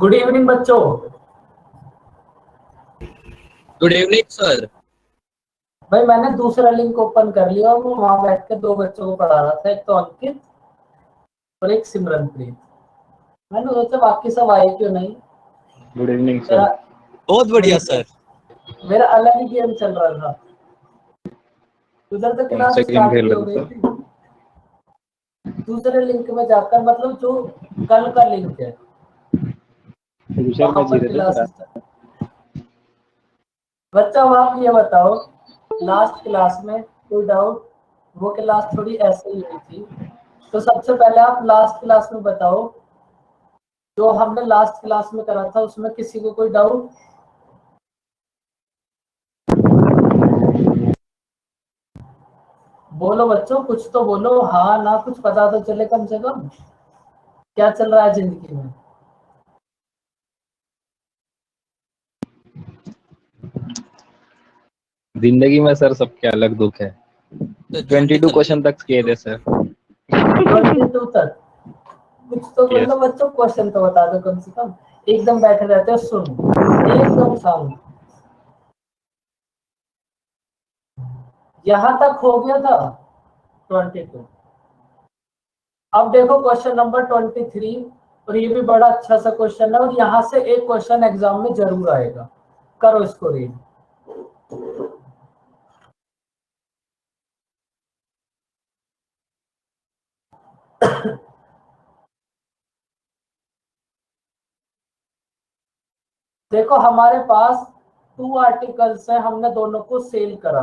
Good evening बच्चों। Good evening sir. भाई मैंने दूसरा लिंक ओपन कर लिया और मैं वहां बैठ के दो बच्चों को पढ़ा रहा था, एक तो अंकित और एक सिमरनप्रीत। मैंने सोचा बाकी सब आए क्यों नहीं। गुड इवनिंग मेरा सर। बहुत बढ़िया सर। मेरा अलग ही गेम चल रहा था। उधर तो कौन क्लास सा गेम स्टार्ट खेल भी हो रहे गई थे थी। दूसरे लिंक में जाकर, मतलब जो कल का लिंक है फ्यूचर वहां में जी पर रहे थे क्लास सर आप? स्टार्ट। बच्चा अब आप ये बताओ, लास्ट क्लास में कोई डाउट? वो क्लास थोड़ी ऐसे ही हुई थी, तो सबसे पहले आप लास्ट क्लास में बताओ, जो हमने लास्ट क्लास में करा था उसमें किसी को कोई डाउट? बोलो बच्चों, कुछ तो बोलो, हाँ ना, कुछ पता तो चले कम से कम क्या चल रहा है जिंदगी में। जिंदगी में सर सबके अलग दुख है। 22 क्वेश्चन तक किए थे सर। 22 तक कुछ तो यस। मतलब बच्चों क्वेश्चन तो बता दो कम से कम। एकदम बैठे रहते हो, सुन एकदम शांत। यहां तक हो गया था 22। अब देखो क्वेश्चन नंबर 23, और ये भी बड़ा अच्छा सा क्वेश्चन है और यहाँ से एक क्वेश्चन एग्जाम में जरूर आएगा। करो इसको रीड। देखो हमारे पास 2 आर्टिकल्स हैं, हमने दोनों को सेल करा।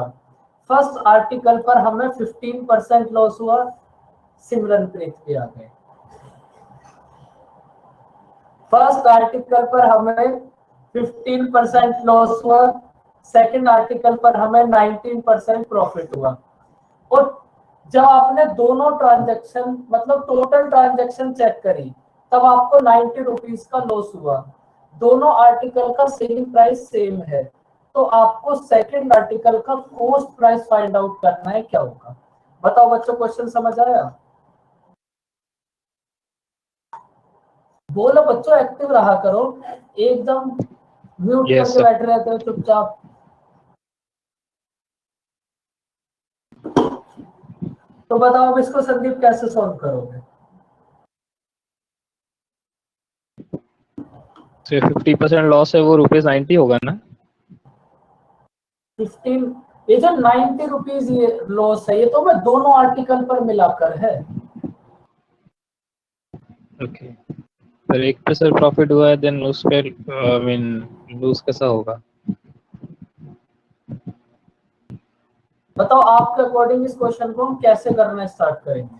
फर्स्ट आर्टिकल पर हमें 15% लॉस हुआ, सिमरनप्रीत भी आ गए। फर्स्ट आर्टिकल पर हमें 15% लॉस हुआ, सेकंड आर्टिकल पर हमें 19% प्रॉफिट हुआ। और जब आपने दोनों ट्रांजैक्शन मतलब टोटल ट्रांजैक्शन चेक करी, तब आपको 90 रुपीज का लॉस हुआ। दोनों आर्टिकल का सेलिंग प्राइस सेम है, तो आपको सेकंड आर्टिकल का कॉस्ट प्राइस फाइंड आउट करना है। क्या होगा बताओ बच्चों, क्वेश्चन समझ आया? बोलो बच्चों, एक्टिव रहा करो, एकदम म्यूट यस करके सर। बैठे रहते हो चुपचाप। तो बताओ अब इसको संदीप कैसे सॉल्व करोगे? सर 50% लॉस है वो ₹90 होगा ना? 15, ये जो 90 रुपीज ये लॉस है, ये तो मैं दोनों आर्टिकल पर मिलाकर है। ओके सर, एक पे सर प्रॉफिट हुआ है, देन उस पे आई मीन लूज कैसा होगा? बताओ आपके अकॉर्डिंग इस क्वेश्चन को हम कैसे करना स्टार्ट करेंगे?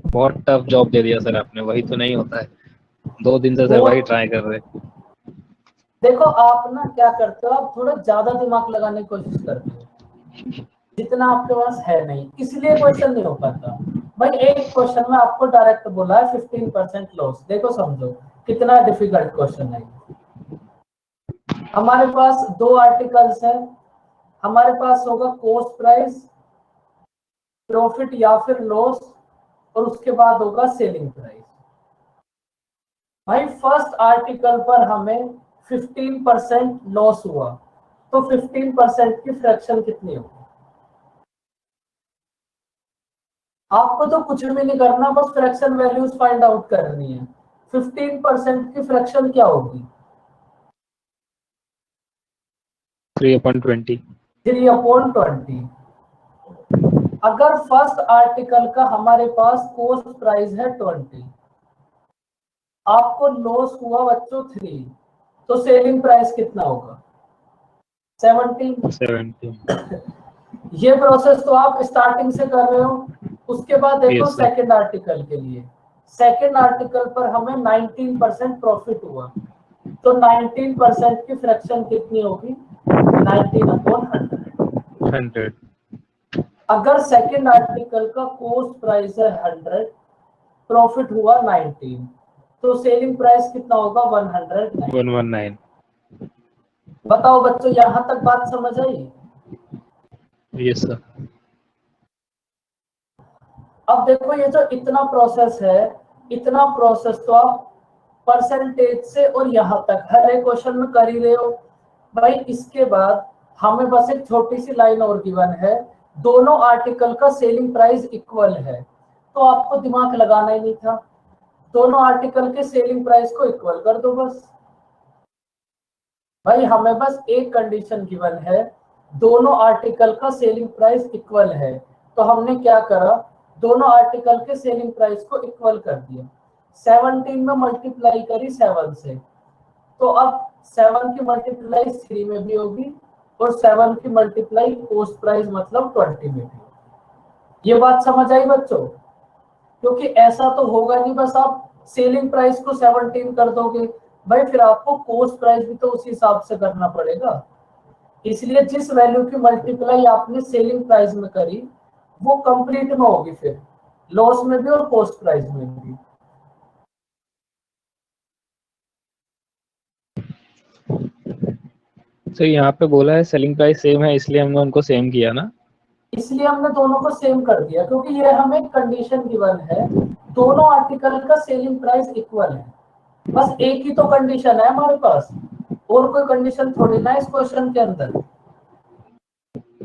बहुत टफ जॉब दे दिया सर आपने, वही तो नहीं होता है। 2 दिन से सर वो वही ट्राई कर रहे हैं। देखो, आप ना क्या करते हो, आप थोड़ा ज्यादा दिमाग लगाने की कोशिश करते हो, जितना आपके पास है नहीं, इसलिए क्वेश्चन नहीं हो पाता। भाई एक क्वेश्चन में आपको डायरेक्ट बोला है 15% लॉस, देखो समझो कितना डिफिकल्ट क्वेश्चन है। हमारे पास दो आर्टिकल्स हैं, हमारे पास होगा कॉस्ट प्राइस, प्रॉफिट या फिर लॉस, और उसके बाद होगा सेलिंग प्राइस। भाई फर्स्ट आर्टिकल पर हमें 15% लॉस हुआ, तो 15% की फ्रैक्शन कितनी होगी? आपको तो कुछ भी नहीं करना, बस फ्रैक्शन वैल्यूज फाइंड आउट करनी है। 15% की फ्रैक्शन क्या होगी? 3/20। 3/20। अगर फर्स्ट आर्टिकल का हमारे पास कॉस्ट प्राइस है 20, आपको लॉस हुआ बच्चों 3, तो सेलिंग प्राइस कितना होगा? 17। 17। ये प्रोसेस तो आप स्टार्टिंग से कर रहे हो। उसके बाद देखो यस सर। सेकंड आर्टिकल के लिए, सेकंड आर्टिकल पर हमें 19% प्रॉफिट हुआ, तो 19% की फ्रैक्शन कितनी होगी? 19/100। 100। अगर सेकंड आर्टिकल का कॉस्ट प्राइस है 100, प्रॉफिट हुआ 19, तो सेलिंग प्राइस कितना होगा? 109। 119। बताओ बच्चों, यहां तक बात समझ आई? Yes sir. अब देखो ये जो इतना प्रोसेस है, इतना प्रोसेस तो आप परसेंटेज से और यहाँ तक हर एक क्वेश्चन में कर ही रहे हो भाई। इसके बाद हमें बस एक छोटी सी लाइन और गिवन है, दोनों आर्टिकल का सेलिंग प्राइस इक्वल है, तो आपको दिमाग लगाना ही नहीं था, दोनों आर्टिकल के सेलिंग प्राइस को इक्वल कर दो बस। भाई हमें बस एक कंडीशन गिवन है, दोनों आर्टिकल का सेलिंग प्राइस इक्वल है, तो हमने क्या करा, दोनों आर्टिकल के सेलिंग प्राइस को इक्वल कर दिया। 17 में मल्टीप्लाई करी 7 से, तो अब 7 की मल्टीप्लाई 3 में भी होगी और 7 की मल्टीप्लाई कॉस्ट प्राइस मतलब 20 में भी होगी। ये बात समझ आई बच्चों? क्योंकि ऐसा तो होगा नहीं बस आप सेलिंग प्राइस को 17 कर दोगे, भाई फिर आपको कॉस्ट प्राइस भी तो उस हिसाब से करना पड़ेगा। इसलिए जिस वैल्यू की मल्टीप्लाई आपने सेलिंग प्राइस में करी वो कंप्लीट में होगी, फिर लॉस में भी और कॉस्ट प्राइस में भी। तो यहाँ पे बोला है सेलिंग प्राइस सेम है, इसलिए हमने उनको सेम किया ना। इसलिए हमने दोनों को सेम कर दिया क्योंकि ये हमें कंडीशन गिवन है, दोनों आर्टिकल का सेलिंग प्राइस इक्वल है। बस एक ही तो कंडीशन है हमारे पास, और कोई कंडीशन थोड़ी ना इस क्वेश्चन के अंदर।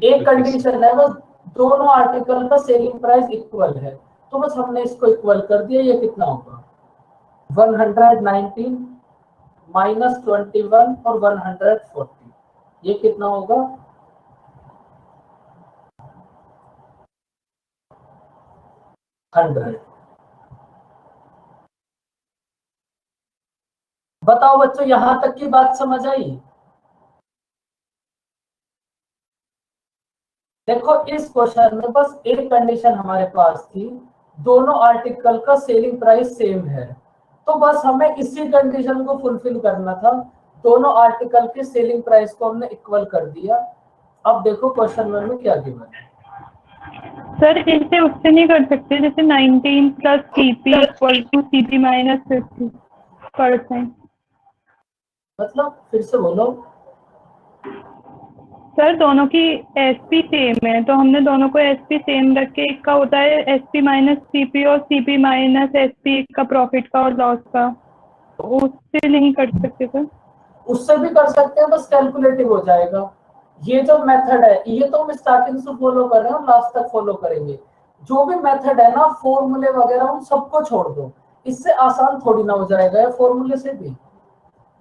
एक कंडीशन है बस, दोनों आर्टिकल का सेलिंग प्राइस इक्वल है, तो बस हमने इसको इक्वल कर दिया। ये कितना होगा, 119 माइनस 21 और 140, ये कितना होगा, 100। बताओ बच्चों यहां तक की बात समझ आई? देखो इस क्वेश्चन में बस एक कंडीशन हमारे पास थी, दोनों आर्टिकल का सेलिंग प्राइस सेम है, तो बस हमें इसी कंडीशन को फुलफिल करना था, दोनों आर्टिकल के सेलिंग प्राइस को हमने इक्वल कर दिया। अब देखो क्वेश्चन में क्या गिवन है। सर इसे उससे नहीं कर सकते जैसे 19 plus CP equal to CP minus 50%? मतलब फिर से बोलो। सर दोनों की एसपी सेम है, तो हमने दोनों को एसपी सेम रख के, एक का होता है एसपी माइनस सीपी और सीपी माइनस एसपी का प्रॉफिट का और लॉस का, तो उससे नहीं कर सकते सर? उससे भी कर सकते हैं, बस कैलकुलेटिव हो जाएगा। ये जो मेथड है ये तो हम स्टार्टिंग से फॉलो कर रहे हैं, लास्ट तक फॉलो करेंगे। जो भी मेथड है ना, फॉर्मूले वगैरह उन सबको छोड़ दो, इससे आसान थोड़ी ना हो जाएगा फॉर्मूले से भी।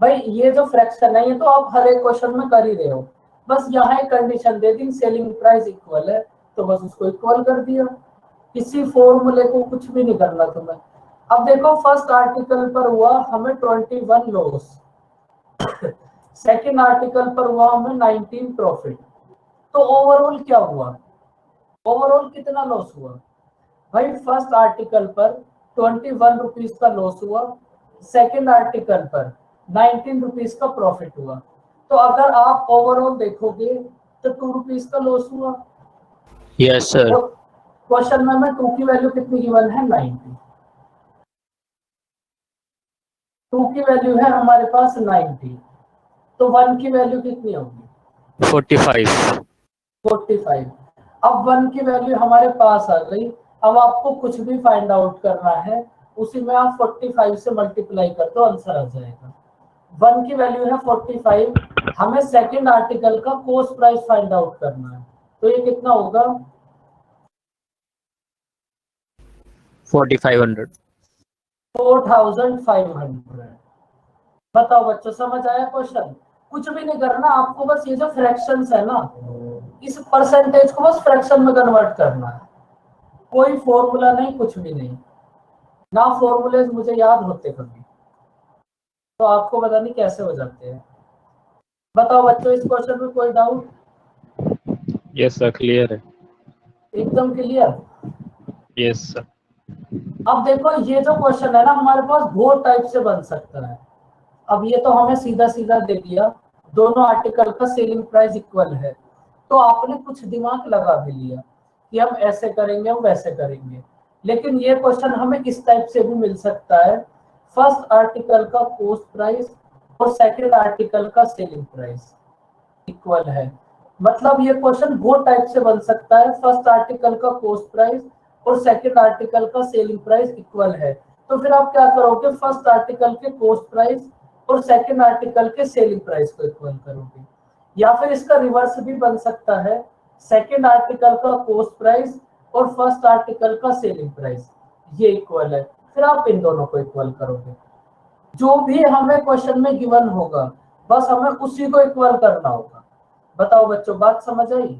भाई ये जो फ्रैक्शन है ये तो आप हर एक क्वेश्चन में कर ही रहे हो, बस यहाँ एक कंडीशन दे दी सेलिंग प्राइस इक्वल है, तो बस उसको इक्वल कर दिया। किसी फॉर्मूले को कुछ भी नहीं करना तुम्हें। अब देखो फर्स्ट आर्टिकल पर हुआ हमें 21 लॉस, सेकेंड आर्टिकल पर हुआ हमें 19 प्रॉफिट, तो ओवरऑल क्या हुआ, ओवरऑल कितना लॉस हुआ? भाई फर्स्ट आर्टिकल पर 21 रुपीज का लॉस हुआ, सेकेंड आर्टिकल पर 19 रुपीज का प्रॉफिट हुआ, तो अगर आप ओवरऑल देखोगे तो 2 रुपीज का लॉस हुआ। Yes, sir. क्वेश्चन में 2 की वैल्यू कितनी गिवन है, 90। 2 की वैल्यू है हमारे पास 90, तो 1 की वैल्यू कितनी होगी, 45. 45। अब 1 की वैल्यू हमारे पास आ गई, अब आपको कुछ भी फाइंड आउट करना है उसी में आप 45 से मल्टीप्लाई कर दो, आंसर आ जाएगा। 1 की वैल्यू है 45, हमें सेकंड आर्टिकल का कॉस्ट प्राइस फाइंड आउट करना है, तो ये कितना होगा, 4500. 4500। बताओ बच्चों समझ आया क्वेश्चन? कुछ भी नहीं करना आपको, बस ये जो फ्रैक्शंस है ना, इस परसेंटेज को बस फ्रैक्शन में कन्वर्ट करना है, कोई फॉर्मूला नहीं, कुछ भी नहीं ना, फॉर्मूले मुझे याद होते कभी, तो आपको पता नहीं कैसे हो जाते हैं। बताओ बच्चों इस क्वेश्चन में कोई डाउट? यस सर, क्लियर है। एकदम क्लियर। Yes sir. अब देखो ये जो क्वेश्चन है ना हमारे पास बहुत टाइप से बन सकता है। अब ये तो हमें सीधा सीधा दे दिया, दोनों आर्टिकल का सेलिंग प्राइस इक्वल है, तो आपने कुछ दिमाग लगा भी लिया कि हम ऐसे करेंगे हम वैसे करेंगे, लेकिन ये क्वेश्चन हमें इस टाइप से भी मिल सकता है, फर्स्ट आर्टिकल का कॉस्ट प्राइस और सेकंड आर्टिकल का सेलिंग प्राइस इक्वल है। मतलब ये क्वेश्चन बहुत टाइप से बन सकता है, फर्स्ट आर्टिकल का कॉस्ट प्राइस और सेकंड आर्टिकल का सेलिंग प्राइस इक्वल है, तो फिर आप क्या करोगे, फर्स्ट आर्टिकल के कॉस्ट प्राइस और सेकंड आर्टिकल के सेलिंग प्राइस को इक्वल करोगे। या फिर इसका रिवर्स भी बन सकता है, सेकंड आर्टिकल का कॉस्ट प्राइस और फर्स्ट आर्टिकल का सेलिंग प्राइस ये इक्वल है, फिर आप इन दोनों को इक्वल करोगे। जो भी हमें क्वेश्चन में गिवन होगा बस हमें उसी को इक्वल करना होगा। बताओ बच्चों, बात समझ आई?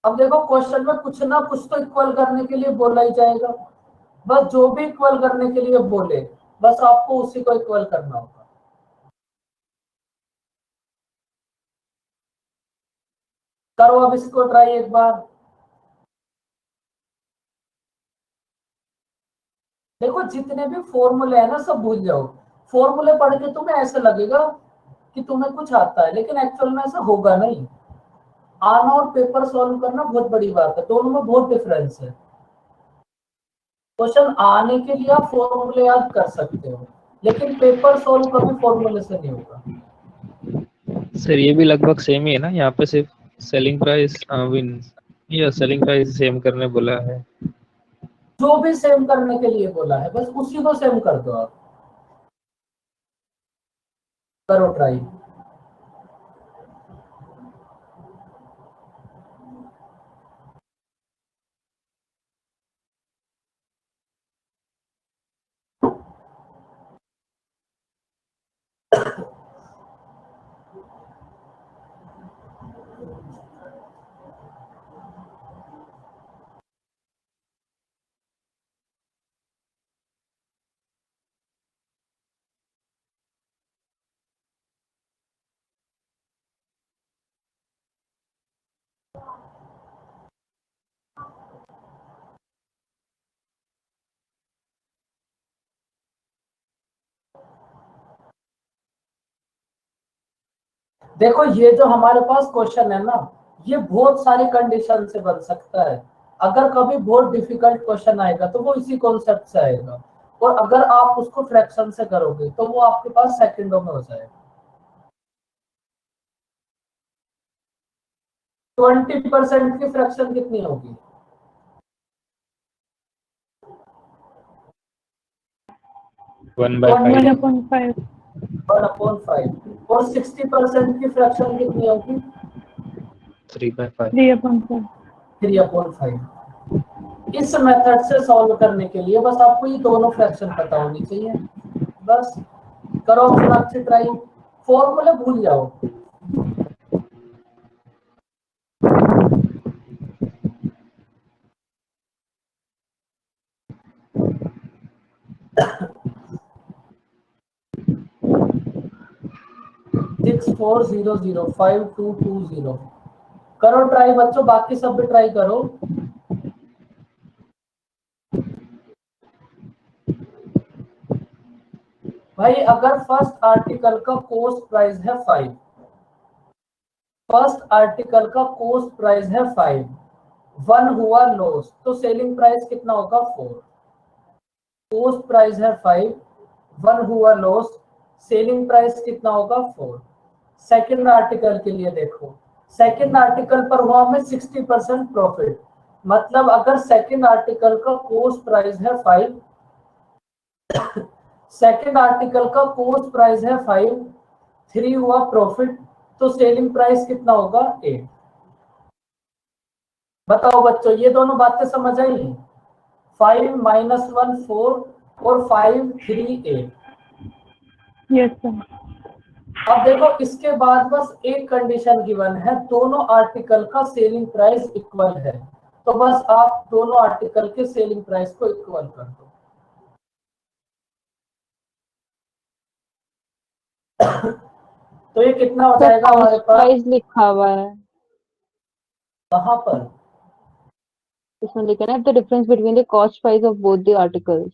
अब देखो क्वेश्चन में कुछ ना कुछ तो इक्वल करने के लिए बोला ही जाएगा, बस जो भी इक्वल करने के लिए बोले बस आपको उसी को इक्वल करना होगा। करो अब इसको ट्राई एक बार। देखो जितने भी फॉर्मूले हैं ना सब भूल जाओ। फॉर्मूले पढ़ के तुम्हें ऐसा लगेगा कि तुम्हें कुछ आता है, लेकिन एक्चुअल में ऐसा होगा नहीं। आना और पेपर सॉल्व करना बहुत बड़ी बात है, दोनों में बहुत डिफरेंस है। क्वेश्चन आने के लिए आप फॉर्मूले याद कर सकते हो, लेकिन पेपर सॉल्व कभी फॉर्मूले से नहीं होगा। सर ये भी लगभग सेम ही है ना, यहाँ पे सिर्फ सेलिंग प्राइस या सेलिंग प्राइस सेम करने बोला है। जो भी सेम करने के लिए बोला है बस उसी को सेम कर दो आप। करो ट्राई। देखो ये जो हमारे पास क्वेश्चन है ना, ये बहुत सारी कंडीशन से बन सकता है। अगर कभी बहुत डिफिकल्ट क्वेश्चन आएगा तो वो इसी कॉन्सेप्ट से आएगा, और अगर आप उसको फ्रैक्शन से करोगे तो वो आपके पास सेकंडों में हो जाएगा। 20% की फ्रैक्शन कितनी होगी? 1/5। 1/5। 1/5। और 60% की फ्रैक्शन कितनी होगी? 3/5। 3/5। 3/5। इस मेथड से सॉल्व करने के लिए बस आपको ये दोनों फ्रैक्शन पता होनी चाहिए। बस करो ऑप्शन अच्छी ट्राई, फॉर्मूले भूल जाओ। सिक्स 4 0 0 5 2 2 0। करो ट्राई बच्चों, बाकी सब भी ट्राई करो। भाई अगर फर्स्ट आर्टिकल का कॉस्ट प्राइस है 5, फर्स्ट आर्टिकल का कॉस्ट प्राइस है 5, 1 हुआ लॉस, तो सेलिंग प्राइस कितना होगा? 4। कॉस्ट प्राइस है 5, 1 हुआ लॉस, सेलिंग प्राइस कितना होगा? 4। सेकंड आर्टिकल के लिए देखो, सेकंड आर्टिकल पर हुआ हमें 60% प्रॉफिट, मतलब अगर सेकंड आर्टिकल का कॉस्ट प्राइस है 5, सेकंड आर्टिकल का कॉस्ट प्राइस है 5, 3 हुआ प्रॉफिट, तो सेलिंग प्राइस कितना होगा? 8। बताओ बच्चों, ये दोनों बातें समझ आई? 5 - 1 4 और 5 3 8। Yes sir. अब देखो इसके बाद बस एक कंडीशन गिवन है, दोनों आर्टिकल का सेलिंग प्राइस इक्वल है, तो बस आप दोनों आर्टिकल के सेलिंग प्राइस को इक्वल कर दो। तो ये कितना हो जाएगा हमारे पास? प्राइस लिखा हुआ है, कहाँ पर? इसमें लिखा है ना the difference between the cost price of both the articles.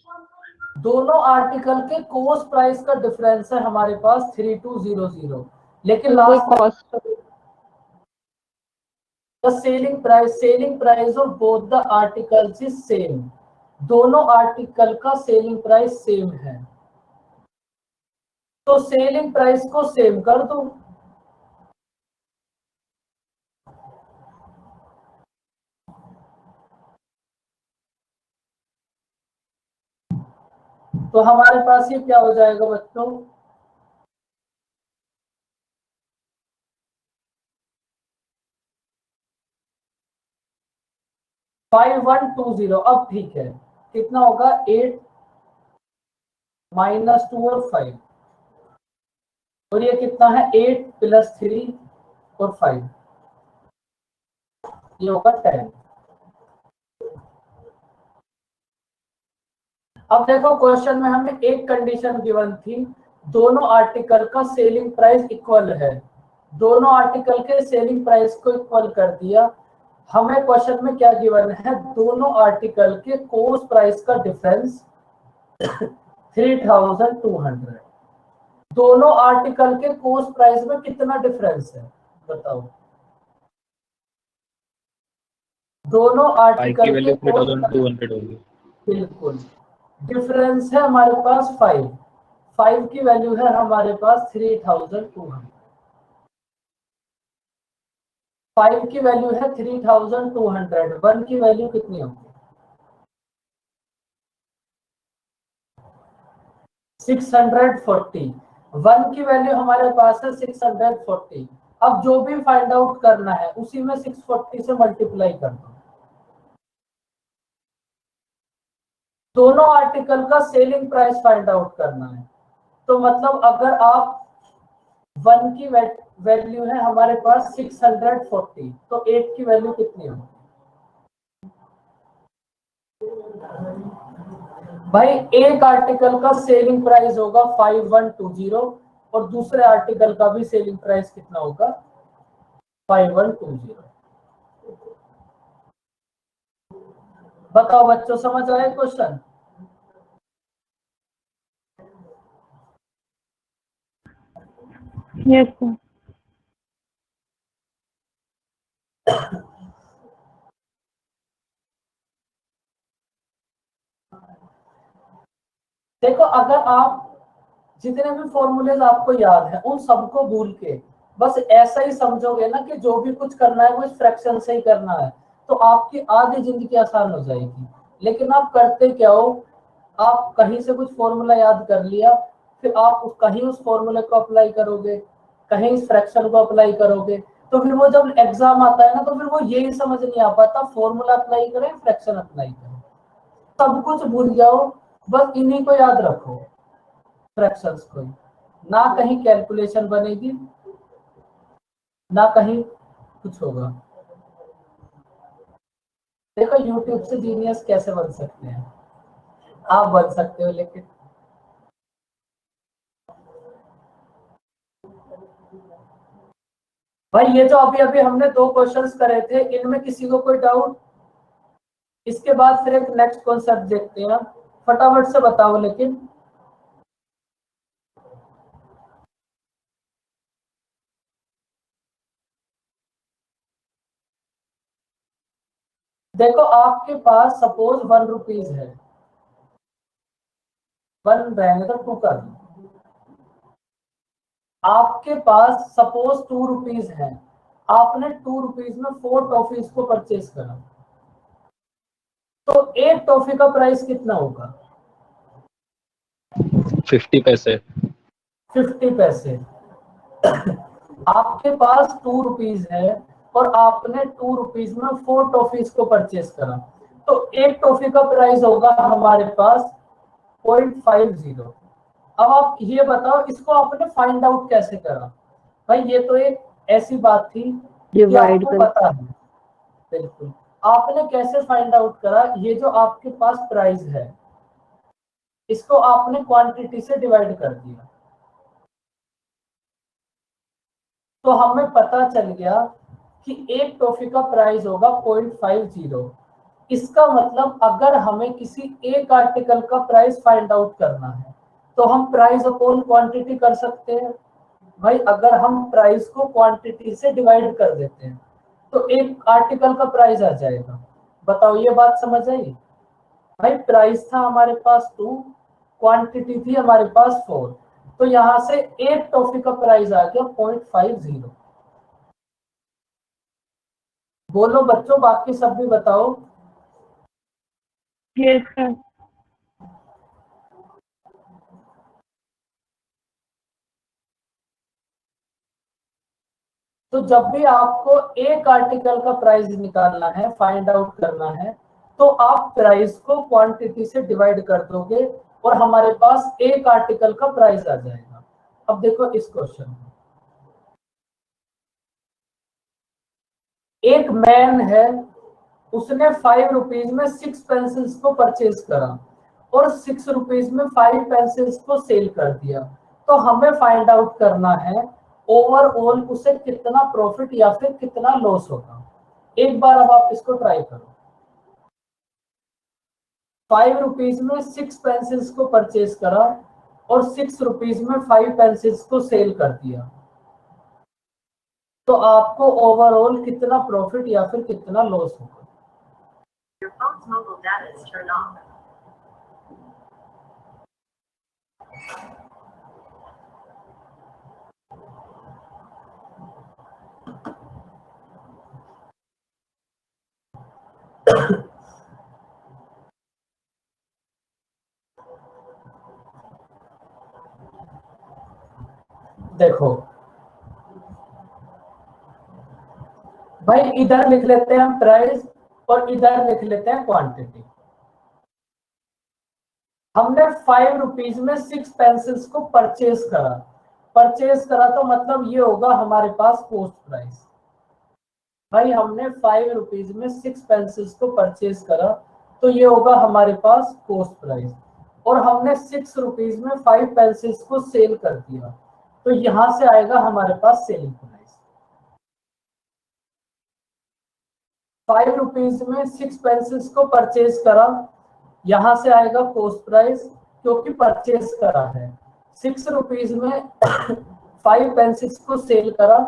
दोनों आर्टिकल के कॉस्ट प्राइस का डिफरेंस है हमारे पास 3200, लेकिन तो लास्ट में cost the selling price of both the articles is same. दोनों आर्टिकल का सेलिंग प्राइस सेम है, तो सेलिंग प्राइस को सेम कर दो। तो हमारे पास ये क्या हो जाएगा बच्चों, $5120। अब ठीक है, कितना होगा, 8 - 2 और 5, और ये कितना है, 8 + 3 और 5, ये होगा 10। अब देखो क्वेश्चन में हमें एक कंडीशन गिवन थी, दोनों आर्टिकल का सेलिंग प्राइस इक्वल है, दोनों आर्टिकल के सेलिंग प्राइस को इक्वल कर दिया। हमें क्वेश्चन में क्या गिवन है, दोनों आर्टिकल के कॉस्ट प्राइस का डिफरेंस 3200। दोनों आर्टिकल के कॉस्ट प्राइस में कितना डिफरेंस है बताओ, दोनों I की आर्टिकल के वैल्यू cost 3200 होगी। बिल्कुल, डिफरेंस है हमारे पास 5 की वैल्यू है हमारे पास 3200, 5 की वैल्यू है 3200, 1 की वैल्यू कितनी होगी, 640, 1 की वैल्यू हमारे पास है 640। अब जो भी फाइंड आउट करना है उसी में 640 से मल्टीप्लाई कर दो। दोनों आर्टिकल का सेलिंग प्राइस फाइंड आउट करना है, तो मतलब अगर आप 1 की वैल्यू है हमारे पास 640, तो 8 की वैल्यू कितनी होगी भाई, एक आर्टिकल का सेलिंग प्राइस होगा 5120 और दूसरे आर्टिकल का भी सेलिंग प्राइस कितना होगा 5120। बताओ बच्चों, समझ आए क्वेश्चन? Yes sir. देखो, अगर आप जितने भी फॉर्मूलेज आपको याद है उन सबको भूल के बस ऐसा ही समझोगे ना कि जो भी कुछ करना है वो इस फ्रैक्शन से ही करना है, तो आपकी आधी जिंदगी आसान हो जाएगी। लेकिन आप करते क्या हो, आप कहीं से कुछ फॉर्मूला याद कर लिया, फिर आप कहीं उस फॉर्मूले को अप्लाई करोगे, कहीं इस फ्रैक्शन को अप्लाई करोगे, तो फिर वो जब एग्जाम आता है ना तो फिर वो यही समझ नहीं आ पाता फॉर्मूला अप्लाई करें फ्रैक्शन अप्लाई करें, सब कुछ भूल जाओ, बस इन्हीं को याद रखो, फ्रैक्शंस को ही। ना कहीं कैलकुलेशन बनेगी, ना कहीं कुछ होगा। देखो यूट्यूब से जीनियस कैसे बन सकते हैं, आप बन सकते हो, लेकिन भाई ये जो अभी अभी हमने 2 क्वेश्चंस करे थे, इनमें किसी को कोई डाउट? इसके बाद फिर एक नेक्स्ट कॉन्सेप्ट देखते हैं, फटाफट से बताओ लेकिन। देखो आपके पास सपोज 1 रुपीज है, 1 रहेंगे तो 2 कर दो। आपके पास सपोज 2 रुपीज है, आपने 2 रुपीज में 4 टॉफीज को परचेज करा, तो एक टॉफी का प्राइस कितना होगा 50 पैसे। 50 पैसे। आपके पास 2 रुपीज है और आपने 2 रुपीज में 4 टॉफीज को परचेज करा, तो एक टॉफी का प्राइस होगा हमारे पास 0.50। अब आप ये बताओ इसको आपने फाइंड आउट कैसे करा? भाई ये तो एक ऐसी बात थी कि डिवाइड आपको कर पता है, बिल्कुल। आपने कैसे फाइंड आउट करा, ये जो आपके पास प्राइस है इसको आपने क्वांटिटी से डिवाइड कर दिया, तो हमें पता चल गया कि एक टॉफी का प्राइस होगा 0.50। इसका मतलब अगर हमें किसी एक आर्टिकल का प्राइस फाइंड आउट करना है तो हम प्राइस अपॉन क्वांटिटी कर सकते हैं। भाई अगर हम प्राइस को क्वांटिटी से डिवाइड कर देते हैं तो एक आर्टिकल का प्राइस आ जाएगा। बताओ ये बात समझ आई? भाई प्राइस था हमारे पास 2, क्वांटिटी थी हमारे पास 4, तो यहां से एक टॉफी का प्राइस आ गया 0.50। बोलो बच्चों, बाकी सब भी बताओ। Yes sir. तो जब भी आपको एक आर्टिकल का प्राइस निकालना है, फाइंड आउट करना है, तो आप प्राइस को क्वांटिटी से डिवाइड कर दोगे और हमारे पास एक आर्टिकल का प्राइस आ जाएगा। अब देखो इस क्वेश्चन में, एक मैन है, उसने 5 रुपीज में 6 पेंसिल्स को परचेज करा और 6 रुपीज में 5 पेंसिल्स को सेल कर दिया। तो हमें फाइंड आउट करना है ओवरऑल उसे कितना प्रॉफिट या फिर कितना लॉस होगा। एक बार अब आप इसको ट्राई करो। 5 रुपीज में 6 पेंसिल्स को परचेज करा और 6 रुपीज में 5 पेंसिल्स को सेल कर दिया, तो आपको ओवरऑल कितना प्रॉफिट या फिर कितना लॉस होगा। Your phone's mobile data is turned off. देखो भाई, इधर लिख लेते हैं हम प्राइस और इधर लिख लेते हैं क्वांटिटी। हमने 5 रुपीज में 6 पेंसिल्स को परचेज करा। परचेज करा तो मतलब ये होगा हमारे पास कॉस्ट प्राइस। भाई हमने 5 रुपीज में 6 पेंसिल्स को परचेज करा तो ये होगा हमारे पास कॉस्ट प्राइस, और हमने 6 रुपीज में 5 पेंसिल्स को सेल कर दिया, तो यहां से आएगा हमारे पास सेलिंग प्राइस। 5 रुपीज में 6 पेंसिल्स को परचेज करा, यहां से आएगा कॉस्ट प्राइस क्योंकि परचेज करा है। 6 रुपीज में 5 पेंसिल्स को सेल करा,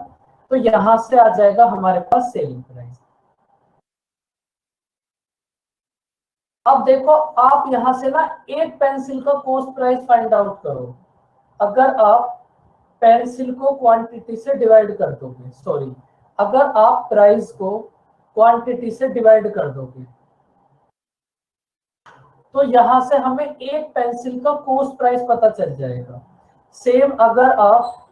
तो यहां से आ जाएगा हमारे पास सेलिंग प्राइस। अब देखो, आप यहां से ना एक पेंसिल का कॉस्ट प्राइस फाइंड आउट करो। अगर आप पेंसिल को क्वांटिटी से डिवाइड कर दोगे, सॉरी, अगर आप प्राइस को क्वांटिटी से डिवाइड कर दोगे, तो यहां से हमें एक पेंसिल का कॉस्ट प्राइस पता चल जाएगा। सेम अगर आप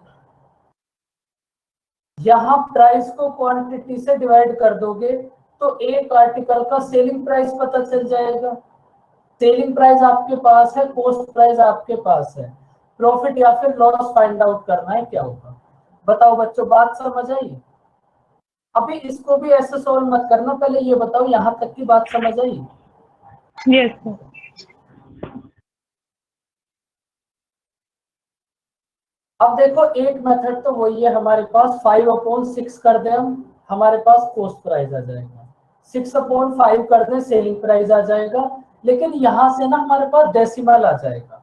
यहां प्राइस को क्वांटिटी से डिवाइड कर दोगे तो एक आर्टिकल का सेलिंग प्राइस पता चल जाएगा। सेलिंग प्राइस आपके पास है, कॉस्ट प्राइस आपके पास है, प्रॉफिट या फिर लॉस फाइंड आउट करना है, क्या होगा बताओ बच्चों, बात समझ आई? अभी इसको भी ऐसे सॉल्व मत करना, पहले ये बताओ यहां तक की बात समझ आई? Yes sir. अब देखो एक मेथड तो वही है, हमारे पास 5/6 कर दे हम, हमारे पास कॉस्ट प्राइस आ जाएगा। 6/5 कर दे, सेलिंग प्राइस आ जाएगा। लेकिन यहां से ना हमारे पास डेसिमल आ जाएगा,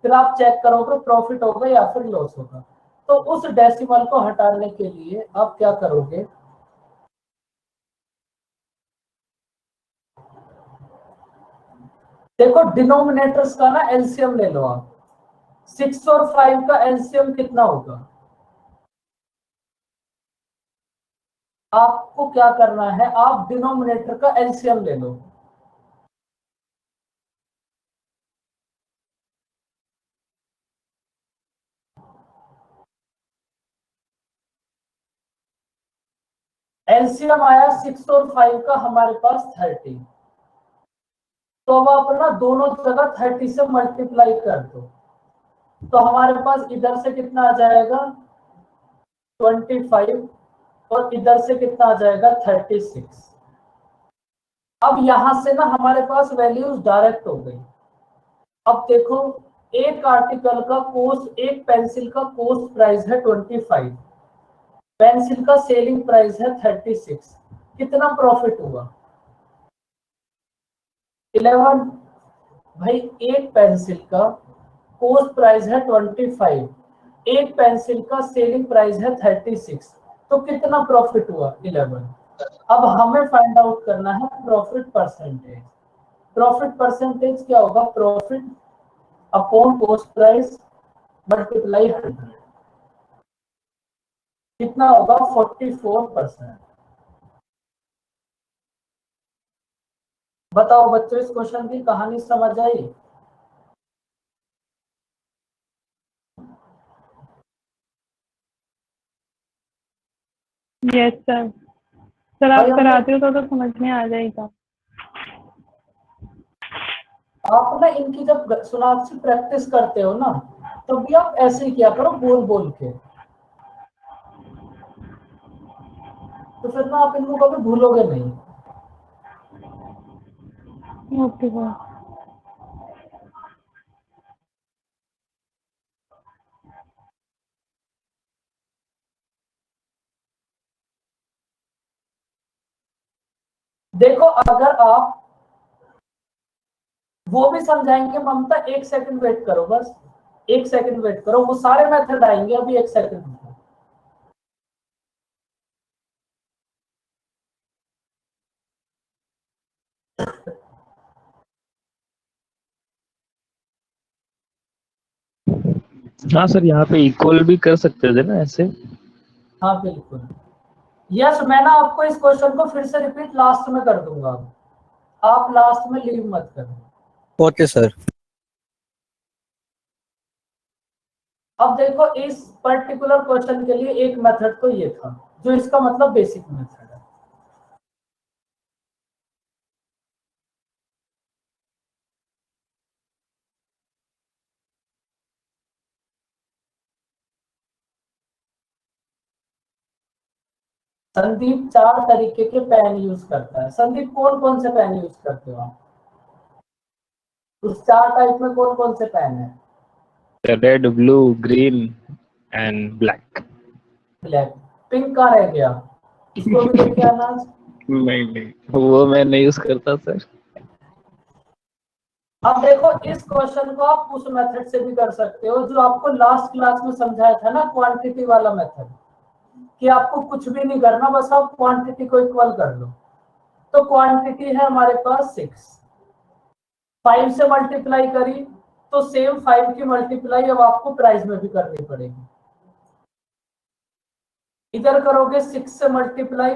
फिर आप चेक करोगे प्रॉफिट होगा या फिर लॉस होगा। तो उस डेसिमल को हटाने के लिए आप क्या करोगे, देखो डिनोमिनेटर्स का ना एलसीएम ले लो आप। 6 और 5 का एलसीएम कितना होगा? आपको क्या करना है, आप डिनोमिनेटर का एलसीएम ले लो। एलसीएम आया 6 और 5 का हमारे पास 30। तो अब आप ना दोनों जगह 30 से मल्टीप्लाई कर दो, तो हमारे पास इधर से कितना आ जाएगा 25 और इधर से कितना आ जाएगा 36। अब यहां से ना हमारे पास वैल्यूज डायरेक्ट हो गई। अब देखो, एक आर्टिकल का कॉस्ट, एक पेंसिल का कॉस्ट प्राइस है 25, पेंसिल का सेलिंग प्राइस है 36, कितना प्रॉफिट हुआ 11। भाई एक पेंसिल का कॉस्ट प्राइस है 25, एक पेंसिल का सेलिंग प्राइस है 36, तो कितना प्रॉफिट हुआ 11। अब हमें फाइंड आउट करना है प्रॉफिट परसेंटेज। प्रॉफिट परसेंटेज क्या होगा, profit upon cost price multiply 100, कितना होगा 44%। बताओ बच्चों, इस क्वेश्चन की कहानी समझ आई? Yes sir. सर आप भाई हमने कराते हो तो समझ में आ जाएगा। आप ना इनकी जब सोनाक्षी प्रैक्टिस करते हो ना, तो भी आप ऐसे ही किया करो, बोल बोल के। तो फिर ना आप इनको कभी भूलोगे नहीं। Okay sir. देखो अगर आप वो भी समझाएंगे ममता, 1 सेकंड वेट करो, बस 1 सेकंड वेट करो, वो सारे मेथड आएंगे अभी 1 सेकंड में। हाँ सर, यहाँ पे इक्वल भी कर सकते थे ना ऐसे। हाँ बिल्कुल। यस, मैं ना आपको इस क्वेश्चन को फिर से रिपीट लास्ट में कर दूंगा, आप लास्ट में लीव मत करो। Okay sir. अब देखो इस पर्टिकुलर क्वेश्चन के लिए एक मेथड तो ये था, जो इसका मतलब बेसिक मेथड है। संदीप 4 तरीके के पेन यूज करता है। संदीप कौन कौन से पेन यूज करते हो आप? उस 4 टाइप में कौन कौन से पेन है? Red, blue, green and black. Black. Pink कहाँ रह गया? इसको भी लेके आना। नहीं, वो मैं नहीं यूज करता सर। अब देखो इस क्वेश्चन को आप उस मेथड से भी कर सकते हो जो आपको लास्ट क्लास में समझाया था ना, क्वांटिटी वाला मेथड, कि आपको कुछ भी नहीं करना, बस आप क्वांटिटी को इक्वल कर लो। तो क्वांटिटी है हमारे पास 6, 5 से मल्टीप्लाई करी तो सेम 5 की मल्टीप्लाई अब आपको प्राइस में भी करनी पड़ेगी। इधर करोगे 6 से मल्टीप्लाई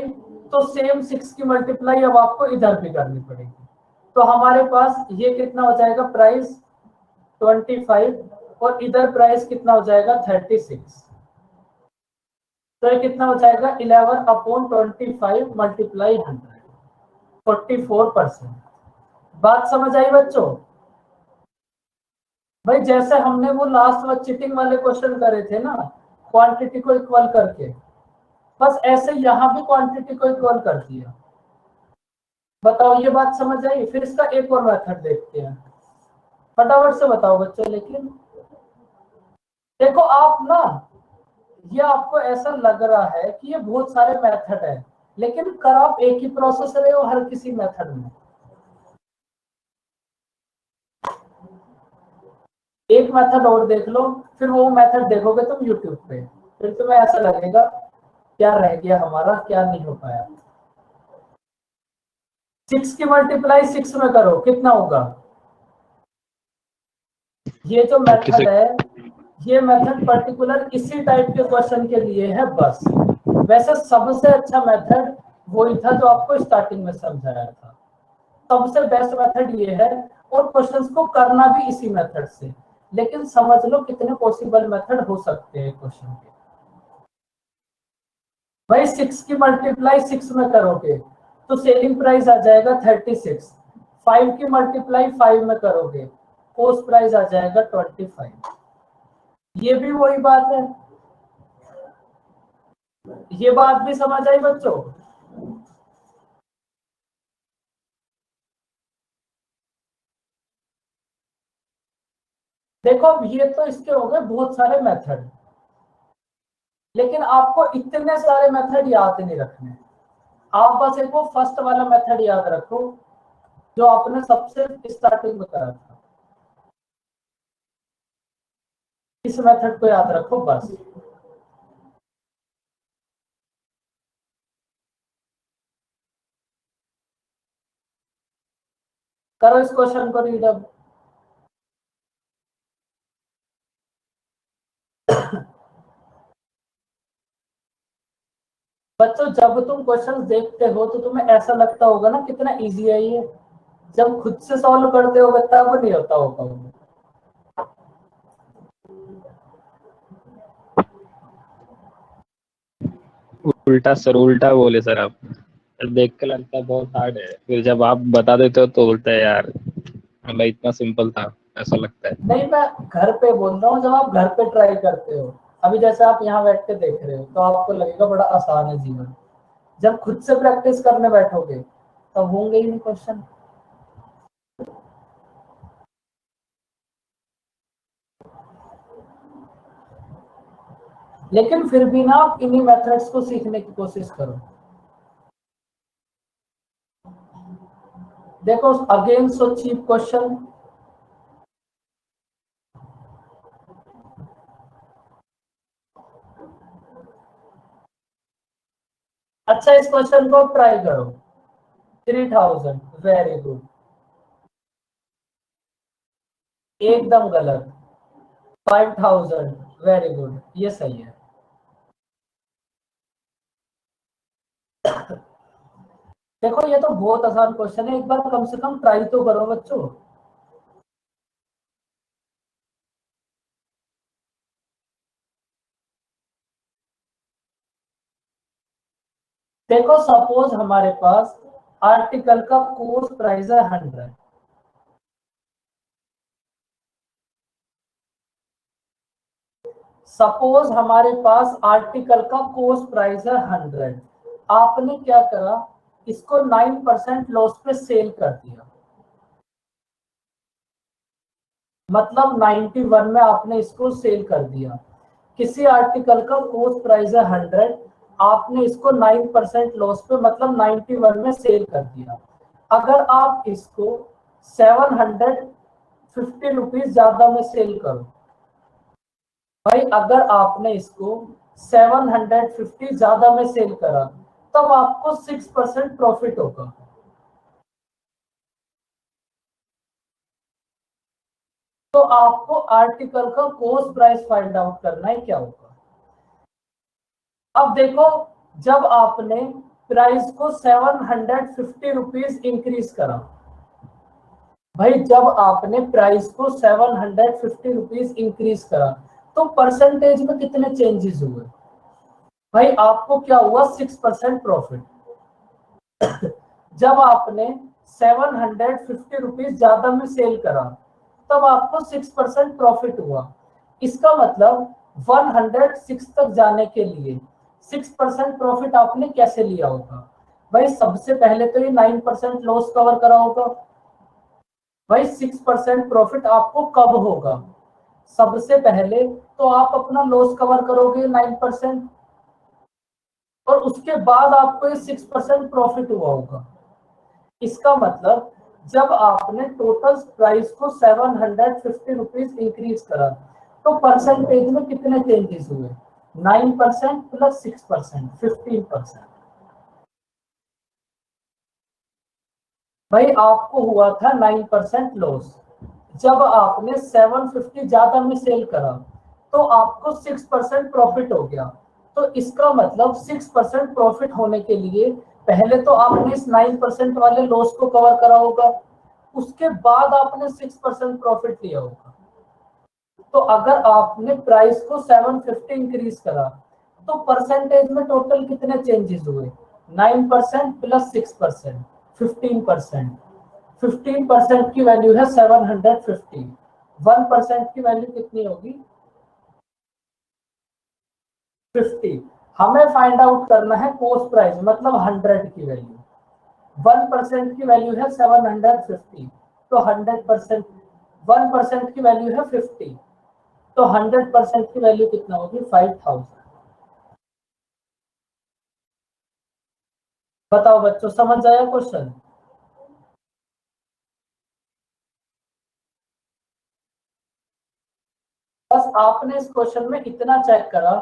तो सेम 6 की मल्टीप्लाई अब आपको इधर भी करनी पड़ेगी। तो हमारे पास ये कितना हो जाएगा, प्राइस 25, और इधर प्राइस कितना हो जाएगा 36। तो ये कितना हो जाएगा 11/25 मल्टीप्लाई 100, 44%। बात समझ आई बच्चों? भाई जैसे हमने वो लास्ट में चीटिंग वाले क्वेश्चन करे थे ना, क्वांटिटी को इक्वल करके, बस ऐसे यहाँ भी क्वांटिटी को इक्वल कर दिया। बताओ ये बात समझ आई? फिर इसका एक और मेथड देखते हैं, फटाफट से बताओ बच्चों। लेकिन देखो आप ना, ये आपको ऐसा लग रहा है कि ये बहुत सारे मेथड है, लेकिन कर आप एक ही प्रोसेस रहे हो हर किसी मेथड में। एक मेथड और देख लो, फिर वो मेथड देखोगे तुम यूट्यूब पे, फिर तुम्हें ऐसा लगेगा क्या रह गया हमारा, क्या नहीं हो पाया। 6 की मल्टीप्लाई 6 में करो, कितना होगा? ये जो मेथड है, ये मेथड पर्टिकुलर इसी टाइप के क्वेश्चन के लिए है बस। वैसे सबसे अच्छा मेथड वही था जो आपको स्टार्टिंग में समझाया था। सबसे बेस्ट मेथड ये है, और क्वेश्चंस को करना भी इसी मेथड से। लेकिन समझ लो कितने पॉसिबल मेथड हो सकते हैं क्वेश्चन के। भाई 6 की मल्टीप्लाई 6 में करोगे तो सेलिंग प्राइस आ जाएगा 36। 5 की मल्टीप्लाई 5 में करोगे, कॉस्ट प्राइस आ जाएगा 25। ये भी वही बात है। ये बात भी समझ आई बच्चों? देखो अब ये तो इसके हो गए बहुत सारे मेथड, लेकिन आपको इतने सारे मेथड याद नहीं रखने। आप बस एक वो फर्स्ट वाला मेथड याद रखो जो आपने सबसे स्टार्टिंग में करा था। इस मेथड को याद रखो बस। करो इस क्वेश्चन को रीड अब। बच्चों जब तुम क्वेश्चन देखते हो तो तुम्हें ऐसा लगता होगा ना कितना इजी है ये, जब खुद से सॉल्व करते होगे तब नहीं होता होगा वो। उल्टा सर, उल्टा बोले सर आप। देख के लगता है बहुत हार्ड है, फिर जब आप बता देते हो तो बोलते हैं यार मतलब इतना सिंपल था, ऐसा लगता है। नहीं, मैं घर पे बोल रहा हूँ, जब आप घर पे ट्राई करते हो, अभी जैसे आप यहाँ बैठ के देख रहे हो तो आपको लगेगा बड़ा आसान है जीवन। जब खुद से प्रैक्टिस करने बैठोगे तब होंगे ही नहीं क्वेश्चन। लेकिन फिर भी ना आप इन्हीं मेथड्स को सीखने की कोशिश करो। देखो अगेन सो चीप क्वेश्चन। अच्छा, इस क्वेश्चन को ट्राई करो। 3000, वेरी गुड, एकदम गलत। 5000, वेरी गुड, ये सही है। देखो ये तो बहुत आसान क्वेश्चन है, एक बार कम से कम ट्राई तो करो बच्चों। देखो सपोज हमारे पास आर्टिकल का कोस्ट प्राइस है 100। सपोज हमारे पास आर्टिकल का कोस्ट प्राइस है 100। आपने क्या करा, इसको 9% लॉस पे सेल कर दिया। मतलब 91 में आपने इसको सेल कर दिया। किसी आर्टिकल का कोस्ट प्राइस है 100, आपने इसको 9% लॉस पे मतलब 91 में सेल कर दिया। अगर आप इसको 750 रुपीज ज्यादा में सेल करो, भाई अगर आपने इसको 750 ज्यादा में सेल करा तब आपको 6% प्रॉफिट होगा। तो आपको आर्टिकल का कॉस्ट प्राइस फाइंड आउट करना है क्या होगा। अब देखो, जब आपने प्राइस को 750 रुपीज इंक्रीज करा, भाई जब आपने प्राइस को 750 रुपीज इंक्रीज करा तो परसेंटेज में कितने चेंजेस हुए। भाई आपको क्या हुआ, 6% प्रॉफिट। जब आपने 750 रुपीज ज्यादा में सेल करा तब आपको 6% प्रॉफिट हुआ। इसका मतलब 106 तक जाने के लिए 6% प्रॉफिट आपने कैसे लिया होगा। भाई सबसे पहले तो ये 9% लॉस कवर करा होगा। भाई 6% प्रॉफिट आपको कब होगा, सबसे पहले तो आप अपना लॉस कवर करोगे 9%, और उसके बाद आपको ये 6% प्रॉफिट हुआ होगा। इसका मतलब जब आपने टोटल प्राइस को 750 रुपीज इंक्रीज करा तो परसेंटेज में कितने चेंजेस हुए, 9% प्लस 6%, 15%। भाई आपको हुआ था 9% लॉस। जब आपने 750 ज्यादा में सेल करा तो आपको 6% प्रॉफिट हो गया। तो इसका मतलब 6% प्रॉफिट होने के लिए पहले तो आपने इस 9% वाले लॉस को कवर करा होगा, उसके बाद आपने 6% प्रॉफिट लिया होगा। तो अगर आपने प्राइस को 750 इंक्रीज करा तो परसेंटेज में टोटल कितने चेंजेस हुए, 9% प्लस 6%, 15%। 15% की वैल्यू है 750। 1% की वैल्यू कितनी होगी, 50। हमें फाइंड आउट करना है कॉस्ट प्राइस मतलब 100 की वैल्यू। 1% की वैल्यू है 750, तो 100%, 1% की वैल्यू है 50, तो 100% की वैल्यू कितना होगी, 5000। बताओ बच्चों, समझ आया क्वेश्चन। बस आपने इस क्वेश्चन में इतना चेक करा,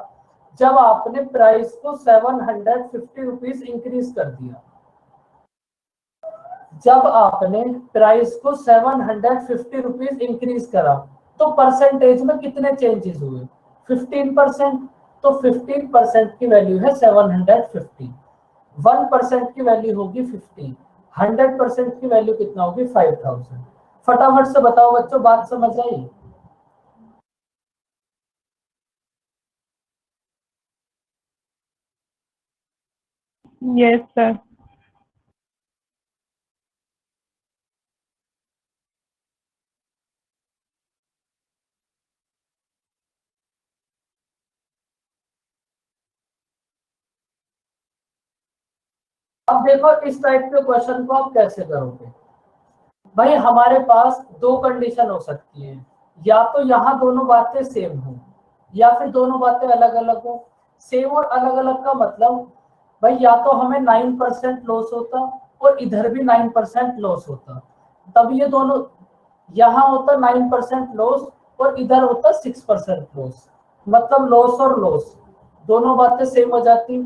जब आपने प्राइस को 750 रुपीज इंक्रीज कर दिया, जब आपने प्राइस को 750 रुपीज इंक्रीज करा तो परसेंटेज में कितने चेंजेस हुए, 15%। तो 15% की वैल्यू है 750, 1% की वैल्यू होगी 50, 100% की वैल्यू कितना होगी, 5000। फटाफट से बताओ बच्चों, बात समझ आई। Yes, sir. अब देखो इस टाइप के क्वेश्चन को आप कैसे करोगे। भाई हमारे पास दो कंडीशन हो सकती है, या तो यहाँ दोनों बातें सेम हो या फिर दोनों बातें अलग अलग हो। सेम और अलग अलग का मतलब भाई या तो हमें 9% लॉस होता और इधर भी 9% लॉस होता, तब ये दोनों यहाँ होता 9% लॉस और इधर होता 6% लॉस, मतलब लॉस और लॉस दोनों बातें सेम हो जाती,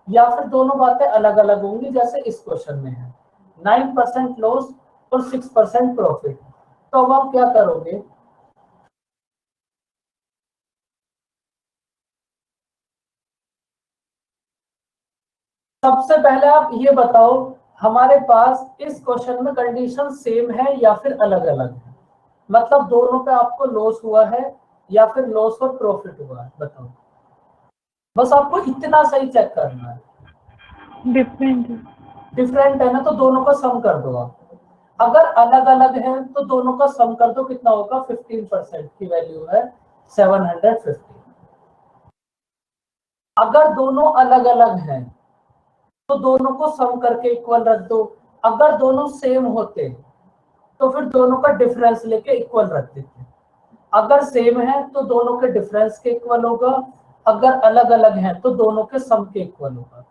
या फिर दोनों बातें अलग अलग होंगी जैसे इस क्वेश्चन में है 9% लॉस और 6% प्रॉफिट। तो अब आप क्या करोगे, सबसे पहले आप ये बताओ हमारे पास इस क्वेश्चन में कंडीशन सेम है या फिर अलग अलग है, मतलब दोनों पे आपको लॉस हुआ है या फिर लॉस और प्रॉफिट हुआ है, बताओ। बस आपको इतना सही चेक करना है। Different. डिफरेंट है ना तो दोनों का सम कर दो आप। अगर अलग अलग है तो दोनों का सम कर दो, कितना होगा 15% की वैल्यू है 750। अगर दोनों अलग अलग हैं तो दोनों को सम करके इक्वल रख दो। अगर दोनों सेम होते तो फिर दोनों का डिफरेंस लेके इक्वल रख देते। अगर सेम है तो दोनों के डिफरेंस के इक्वल होगा, अगर अलग अलग हैं तो दोनों के सम के इक्वल होगा।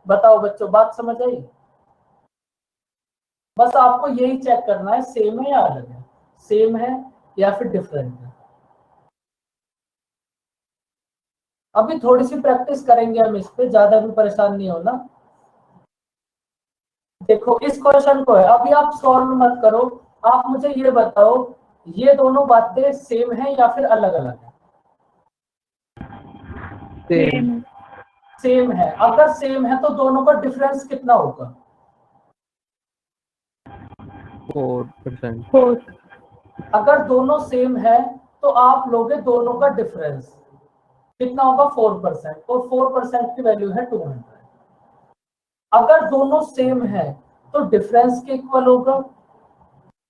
बताओ बच्चों बात समझ आई। बस आपको यही चेक करना है सेम है या अलग है, सेम है या फिर डिफरेंट है। अभी थोड़ी सी प्रैक्टिस करेंगे हम इस पे, ज्यादा भी परेशान नहीं होना। देखो इस क्वेश्चन को है, अभी आप सॉल्व मत करो, आप मुझे ये बताओ ये दोनों बातें सेम है या फिर अलग अलग है। Same. सेम है, अगर सेम है तो दोनों का डिफरेंस कितना होगा 4%. 4. अगर दोनों सेम है तो आप लोगे दोनों का डिफरेंस कितना होगा 4%, और 4% की वैल्यू है 200। अगर दोनों सेम है तो डिफरेंस के इक्वल होगा,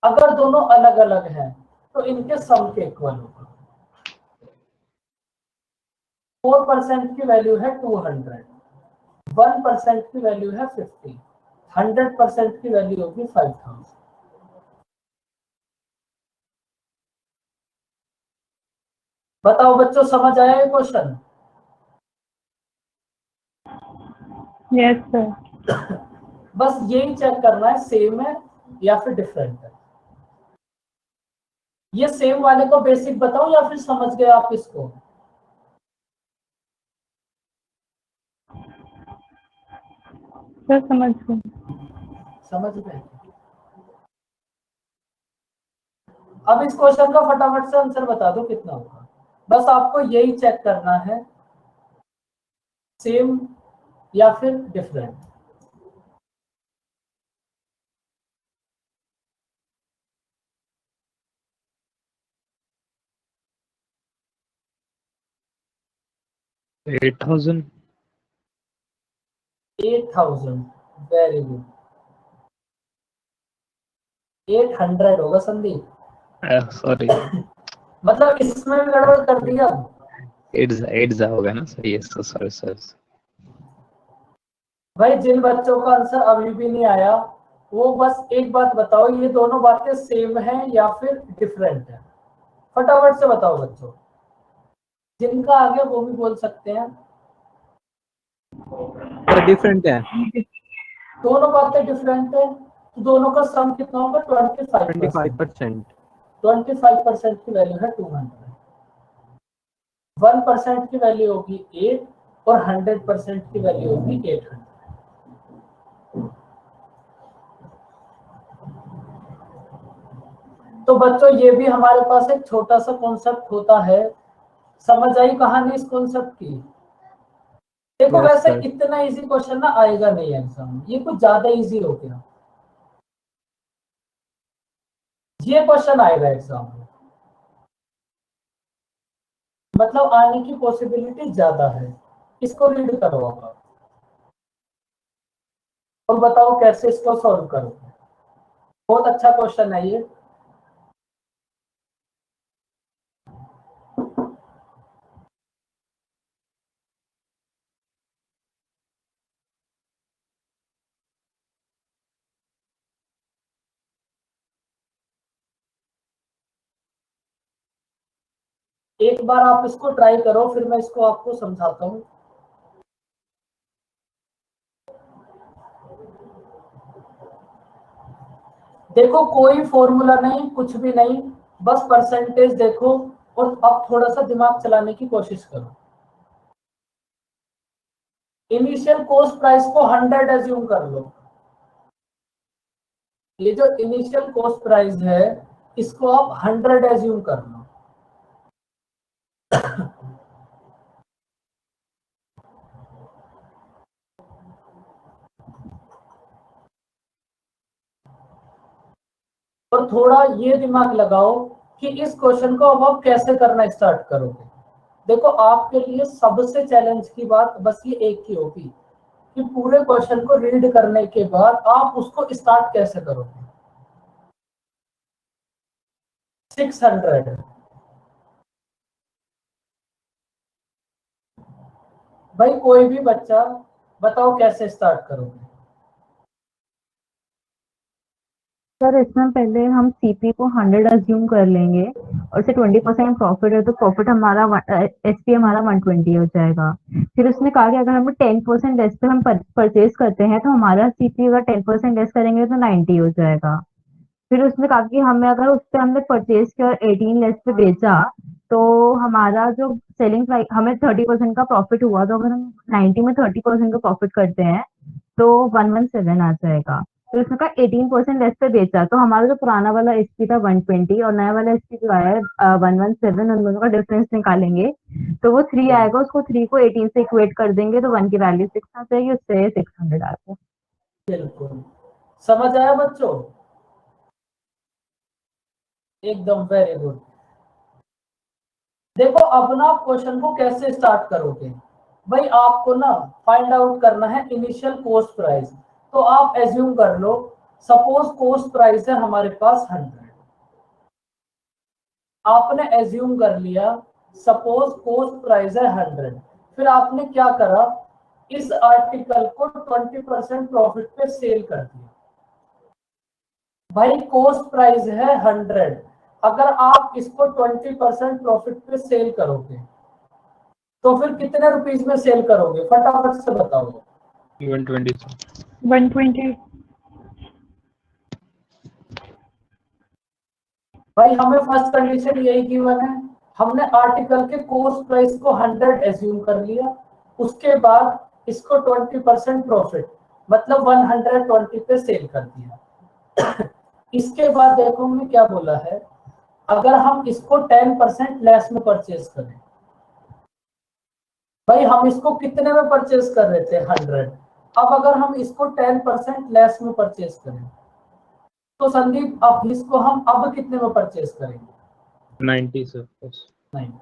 अगर दोनों अलग अलग हैं तो इनके सम के इक्वल होगा। 4% की वैल्यू है 200, 1% की वैल्यू है 50, 100% की वैल्यू होगी 5000। बताओ बच्चों समझ आया ये क्वेश्चन। Yes, sir. बस यही चेक करना है सेम है या फिर डिफरेंट है। ये सेम वाले को बेसिक बताओ या फिर समझ गए आप इसको। Sir, समझ गए. समझ गए। अब इस क्वेश्चन का फटाफट से आंसर बता दो कितना होगा। बस आपको यही चेक करना है सेम या फिर डिफरेंट। $8,000. 8000, very good. 800 होगा संदीप, सॉरी, मतलब इसमें भी गड़बड़ कर दिया। एड्स होगा ना सही है, सॉरी सर। भाई जिन बच्चों का आंसर अभी भी नहीं आया वो बस एक बात बताओ ये दोनों बातें सेम है या फिर डिफरेंट है, फटाफट से बताओ बच्चों। जिनका आगे वो भी बोल सकते हैं। डिफरेंट है. दोनों बातें डिफरेंट है तो दोनों का सम कितना होगा 25%। 25%. 25% की वैल्यू है 200, 1% की वैल्यू होगी 8 और 100% की वैल्यू होगी 800। तो बच्चों ये भी हमारे पास एक छोटा सा कॉन्सेप्ट होता है। समझ आई कहानी इस कॉन्सेप्ट की। देखो Yes, वैसे sir. इतना इजी क्वेश्चन ना आएगा नहीं एग्जाम में, ये कुछ ज्यादा इजी हो गया। ये क्वेश्चन आएगा एग्जाम में, मतलब आने की पॉसिबिलिटी ज्यादा है। इसको रीड करो आप। और बताओ कैसे इसको सॉल्व करोगे। बहुत अच्छा क्वेश्चन है ये। एक बार आप इसको ट्राई करो, फिर मैं इसको आपको समझाता हूँ। देखो कोई फॉर्मूला नहीं, कुछ भी नहीं, बस परसेंटेज देखो और अब थोड़ा सा दिमाग चलाने की कोशिश करो। इनिशियल कॉस्ट प्राइस को 100 एज्यूम कर लो। ये जो इनिशियल कॉस्ट प्राइस है इसको आप 100 एज्यूम कर लो। और थोड़ा ये दिमाग लगाओ कि इस क्वेश्चन को अब आप कैसे करना स्टार्ट करोगे। देखो आपके लिए सबसे चैलेंज की बात बस ये एक ही होगी कि पूरे क्वेश्चन को रीड करने के बाद आप उसको स्टार्ट कैसे करोगे। 600 भाई कोई भी बच्चा बताओ कैसे स्टार्ट करोगे। सर इसमें पहले हम सीपी को 100 अज्यूम कर लेंगे और से 20% प्रॉफिट है तो प्रॉफिट हमारा एसपी हमारा 120 हो जाएगा। फिर उसने कहा कि अगर हम 10% लेस पे हम परचेज करते हैं तो हमारा सीपी अगर 10% लेस करेंगे तो 90 हो जाएगा। फिर उसने कहा कि हमें अगर उस पे हमने परचेज किया और 18 लेस पे बेचा तो हमारा जो सेलिंग प्राइस हमें 30% का प्रॉफिट हुआ, तो अगर हम 90 में 30% का प्रॉफिट करते हैं तो 117 आ जाएगा। फिर उसने कहा 18% लेस पे बेचा तो हमारा जो पुराना वाला एसपी था 120 और नया वाला एसपी जो आया है 117, उन दोनों का डिफरेंस निकालेंगे तो वो 3 आएगा। उसको 3 को 18 से इक्वेट कर देंगे तो 1 की वैल्यू 6 आ जाएगी, उससे 600 आ जाएगा। बिल्कुल समझ आया बच्चों, एकदम वेरी गुड। देखो अब ना क्वेश्चन को कैसे स्टार्ट करोगे। भाई आपको ना फाइंड आउट करना है इनिशियल कॉस्ट प्राइस। तो आप एज्यूम कर लो सपोज कॉस्ट प्राइस है हमारे पास 100। आपने एज्यूम कर लिया सपोज कॉस्ट प्राइस है 100। फिर आपने क्या करा, इस आर्टिकल को 20% प्रॉफिट पे सेल कर दिया। भाई कॉस्ट प्राइस है 100, अगर आप इसको 20% प्रॉफिट पे सेल करोगे तो फिर कितने रुपीस में सेल करोगे, फटाफट से बताओ। 120 120। भाई हमें फर्स्ट कंडीशन यही गिवन है, हमने आर्टिकल के कॉस्ट प्राइस को 100 एज्यूम कर लिया, उसके बाद इसको 20% प्रॉफिट मतलब 120 पे सेल कर दिया। इसके बाद देखो मैं क्या बोला है, अगर हम इसको 10% लेस में परचेज करें। भाई हम इसको कितने में परचेज कर रहे थे 100, अब अगर हम इसको 10% लेस में परचेज करें तो संदीप अब इसको हम अब कितने में परचेज करेंगे। 90 सर। 90।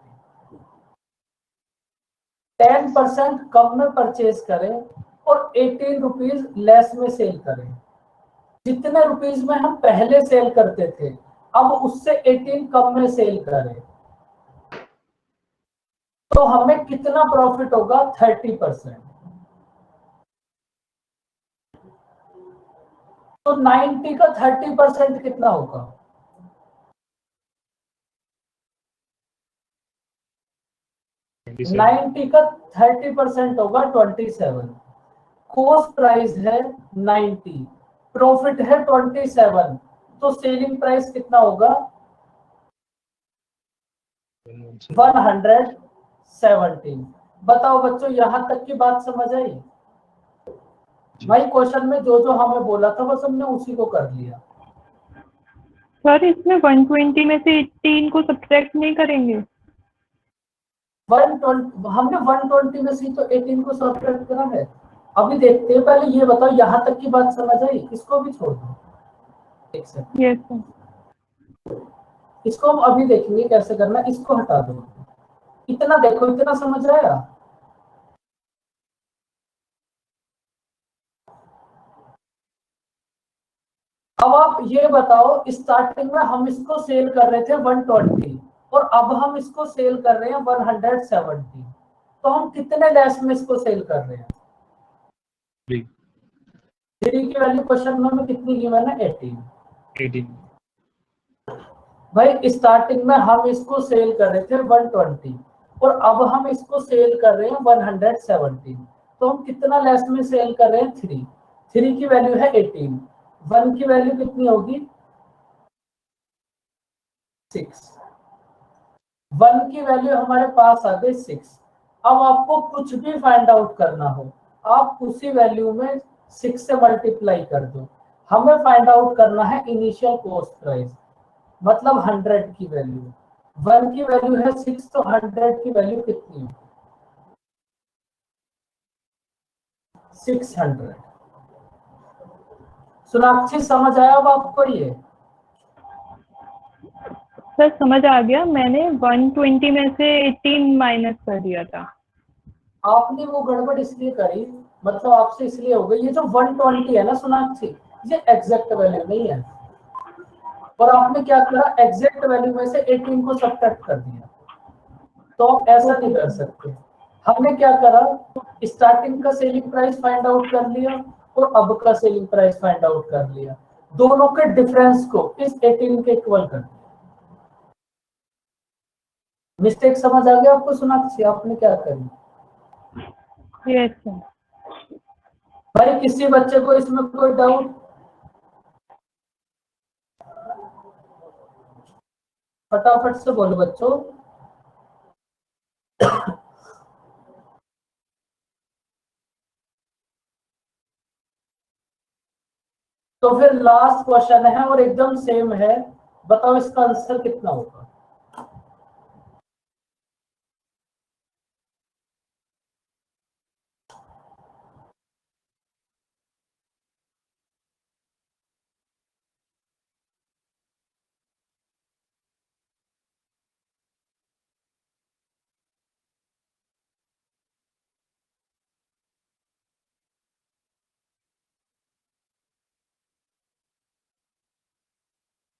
10% कम में परचेज करें और 18 रुपीज लेस में सेल करें। जितने रुपीज में हम पहले सेल करते थे अब उससे 18 कम में सेल करें तो हमें कितना प्रॉफिट होगा 30%। तो 90 का 30% कितना होगा, 90 का 30% होगा 27। कॉस्ट प्राइस है 90, प्रॉफिट है 27, तो सेलिंग प्राइस कितना होगा 117। बताओ बच्चों यहां तक की बात समझ आई। भाई क्वेश्चन में जो जो हमें बोला था बस हमने उसी को कर लिया। सर इसमें 120 में से 18 को सब्ट्रैक्ट नहीं करेंगे। 120 हमने 120 में से तो 18 को सब्ट्रैक्ट करा है। अभी देखते हैं, पहले ये बताओ यहां तक की बात समझ आई, इसको भी छोड़ दो एक सेकंड। Yes sir. इसको हम अभी देखेंगे कैसे करना, इसको हटा दो। इतना देखो, इतना समझ आया। ये बताओ, स्टार्टिंग में हम इसको सेल कर रहे थे 120 और अब हम इसको सेल कर रहे हैं 170, तो हम कितने लेस में इसको सेल कर रहे हैं? 3 की वैल्यू क्वेश्चन में हमें कितनी की मैंने? 18। भाई स्टार्टिंग में हम इसको सेल कर रहे थे 120 और अब हम इसको सेल कर रहे हैं 170, तो हम कितना लेस में सेल कर रहे हैं? 3 की वैल्यू है 18, 1 की वैल्यू कितनी होगी? 6। 1 की वैल्यू हमारे पास आ गई 6। अब आपको कुछ भी फाइंड आउट करना हो, आप उसी वैल्यू में 6 से मल्टीप्लाई कर दो। हमें फाइंड आउट करना है इनिशियल कॉस्ट प्राइस, मतलब 100 की वैल्यू। 1 की वैल्यू है 6, तो 100 की वैल्यू कितनी है? 600। सोनाक्षी समझ आया अब आपको ये? सर समझ आ गया, मैंने 120 में से 18 माइनस कर दिया था। आपने वो गड़बड़ इसलिए करी, मतलब आपसे इसलिए हो गई। ये जो 120 है ना सोनाक्षी, ये एग्जैक्ट वैल्यू नहीं है, और आपने क्या किया? एग्जैक्ट वैल्यू में से 18 को सब्ट्रैक्ट कर दिया, तो आप ऐसा नहीं कर सकते। हमने क्या करा? स्टार्टिंग का सेलिंग प्राइस फाइंड आउट कर लिया और अब का सेलिंग प्राइस फाइंड आउट कर लिया, दोनों के डिफरेंस को इस 18 के इक्वल कर दिया। मिस्टेक समझ आ गया आपको सोनाक्षी? आपने क्या करी? Yes sir. भाई किसी बच्चे को इसमें कोई डाउट? फटाफट से बोलो बच्चों। तो फिर लास्ट क्वेश्चन है और एकदम सेम है, बताओ इसका आंसर कितना होगा?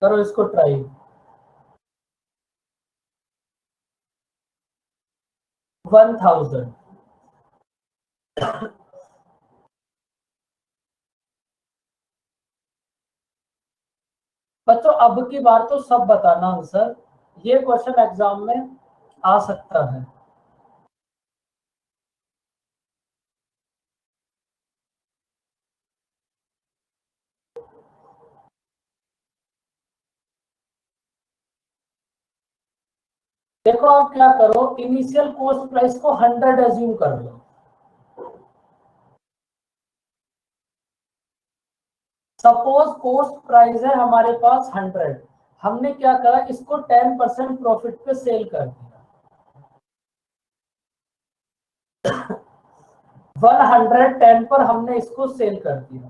करो इसको ट्राई। 1000। बच्चों अब की बार तो सब बताना आंसर, ये क्वेश्चन एग्जाम में आ सकता है। देखो आप क्या करो, इनिशियल कॉस्ट प्राइस को 100 एज्यूम कर लो। सपोज कॉस्ट प्राइस है हमारे पास 100, हमने क्या करा? इसको 10% प्रॉफिट पे सेल कर दिया। 110 पर हमने इसको सेल कर दिया।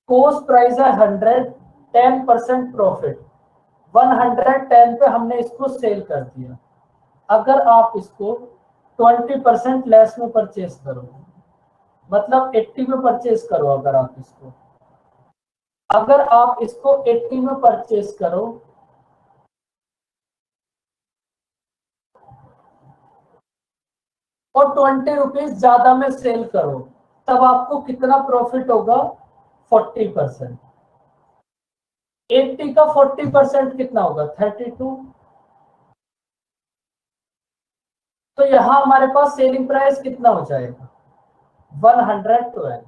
कॉस्ट प्राइस है 100, 10% प्रॉफिट, 110 पे हमने इसको सेल कर दिया। अगर आप इसको 20% लेस में परचेज करो, मतलब 80 में परचेज करो, अगर आप इसको 80 में परचेज करो और 20 रुपीज ज्यादा में सेल करो, तब आपको कितना प्रॉफिट होगा? 40%। 80 का 40% कितना होगा? 32। तो यहां हमारे पास सेलिंग प्राइस कितना हो जाएगा? 112।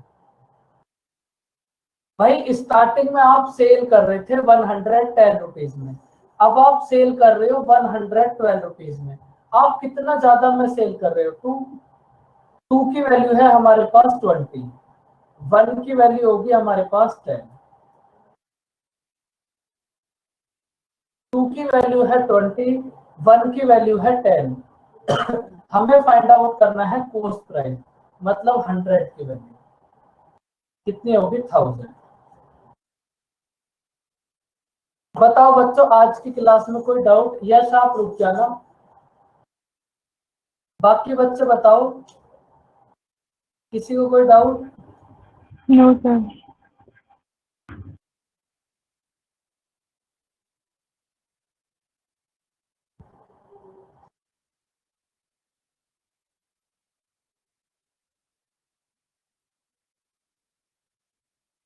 भाई स्टार्टिंग में आप सेल कर रहे थे 110 रुपीज में, अब आप सेल कर रहे हो 112 रुपीज में। आप कितना ज्यादा में सेल कर रहे हो? 2 की वैल्यू है हमारे पास 20, 1 की वैल्यू होगी हमारे पास 10। 2 की वैल्यू है 20, 1 की वैल्यू है 10। हमें फाइंड आउट करना है कॉस्ट प्राइस, मतलब 100 की वैल्यू कितनी होगी? 1000। बताओ बच्चों, आज की क्लास में कोई डाउट? यस आप रुक जाना, बाकी बच्चे बताओ, किसी को कोई डाउट? No sir.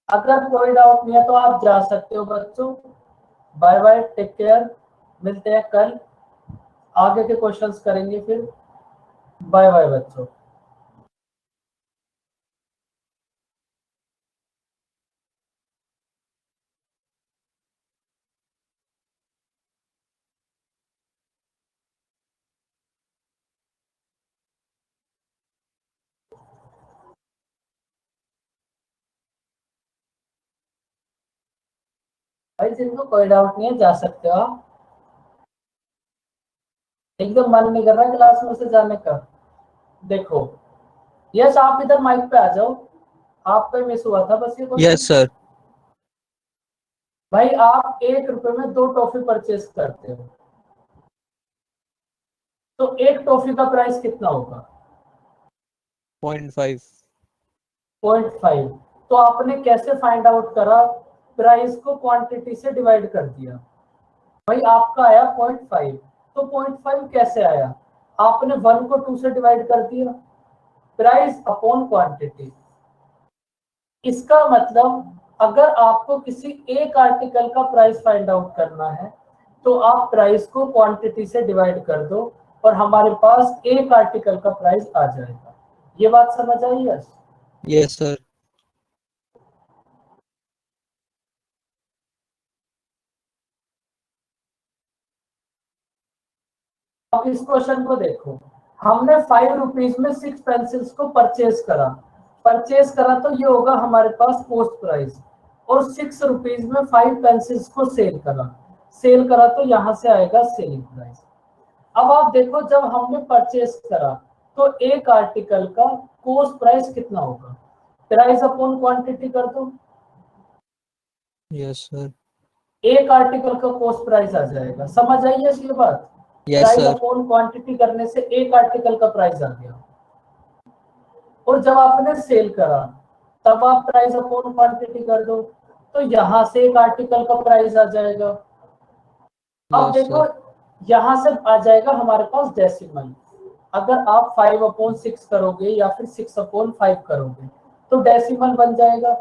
अगर कोई डाउट नहीं है तो आप जा सकते हो बच्चों। बाय बाय, टेक केयर, मिलते हैं कल, आगे के क्वेश्चंस करेंगे फिर। बाय बाय बच्चों। भाई जिनको कोई डाउट नहीं है जा सकते हो आप। एकदम मन नहीं कर रहा क्लास में से जाने का। देखो, यस आप इधर माइक पे आ जाओ, आपका ही मिस हुआ था बस ये क्वेश्चन। Yes sir. भाई आप 1 रुपए में 2 टॉफी परचेज करते हो, तो एक टॉफी का प्राइस कितना होगा? 0.5। 0.5। तो आपने कैसे फाइंड आउट करा? प्राइस को क्वांटिटी से डिवाइड कर दिया। भाई आपका आया 0.5, तो 0.5 कैसे आया? आपने 1 को 2 से डिवाइड कर दिया, प्राइस अपॉन क्वांटिटी। इसका मतलब अगर आपको किसी एक आर्टिकल का प्राइस फाइंड आउट करना है तो आप प्राइस को क्वांटिटी से डिवाइड कर दो और हमारे पास एक आर्टिकल का प्राइस आ जाएगा। ये बात समझ आई? यस। Yes sir. अब इस क्वेश्चन को देखो, हमने 5 रुपीज में 6 पेंसिल्स को परचेज करा। परचेज करा तो ये होगा हमारे पास कॉस्ट प्राइस, और 6 रुपीज में 5 पेंसिल्स को सेल करा। सेल करा तो यहाँ से आएगा सेलिंग प्राइस। अब आप देखो, जब हमने परचेज करा तो एक आर्टिकल का कॉस्ट प्राइस कितना होगा? प्राइस अपॉन क्वांटिटी कर दो, यस सर। एक आर्टिकल का कॉस्ट प्राइस आ जाएगा। समझ आई है ये बात? Yes price sir. Upon quantity करने से एक आर्टिकल का प्राइस आ गया। और जब आपने सेल करा तब आप प्राइस अपॉन क्वांटिटी कर दो, तो यहाँ से एक आर्टिकल का प्राइस आ जाएगा। अब यस देखो, सर। यहाँ से आ जाएगा हमारे पास डेसिमल। अगर आप 5/6 करोगे या फिर 6/5 करोगे तो डेसिमल बन जाएगा।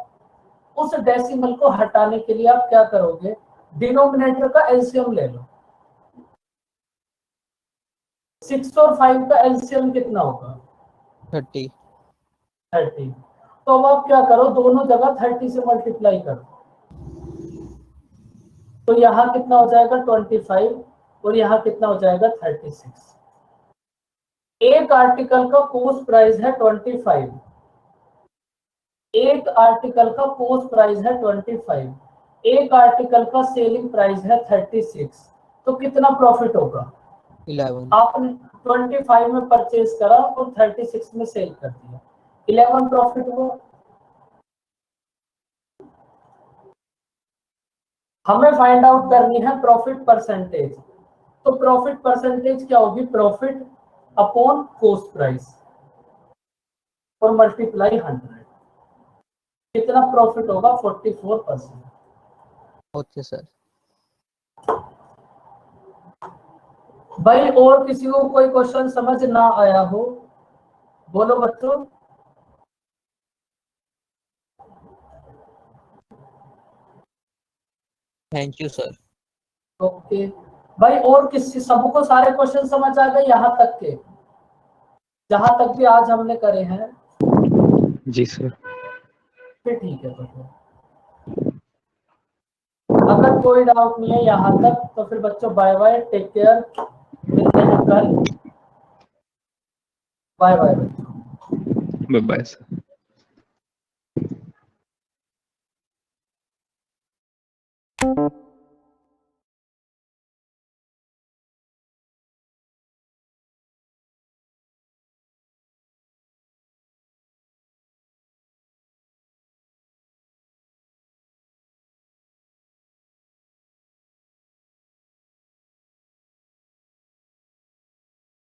उस डेसिमल को हटाने के लिए आप क्या करोगे? डिनोमिनेटर का एलसीएम ले लो। 6 और 5 का एलसीएम कितना होगा? 30। 30। तो अब आप क्या करो, दोनों जगह 30 से मल्टीप्लाई करो, तो यहाँ कितना हो जाएगा? 25, और यहाँ कितना हो जाएगा? 36। एक आर्टिकल का कॉस्ट प्राइस है 25, एक आर्टिकल का कॉस्ट प्राइस है 25, एक आर्टिकल का सेलिंग प्राइस है 36, तो कितना प्रॉफिट होगा? 11। आपने 25 में परचेज करा और 36 में सेल कर दिया, 11 प्रॉफिट हुआ। हमें फाइंड आउट करनी है प्रॉफिट परसेंटेज। तो प्रॉफिट परसेंटेज क्या होगी? प्रॉफिट अपॉन कॉस्ट प्राइस और मल्टीप्लाई 100। कितना प्रॉफिट होगा? 44%। Okay sir. भाई और किसी को कोई क्वेश्चन समझ ना आया हो बोलो बच्चों। Thank you sir. ओके भाई, और किसी सबको सारे क्वेश्चन समझ आ गए यहाँ तक के, जहां तक भी आज हमने करे हैं? जी सर। फिर ठीक है। तो अगर कोई डाउट नहीं है यहाँ तक तो फिर बच्चों बाय बाय, टेक केयर, मिलते हैं कल। बाय बाय बच्चों। Bye bye sir.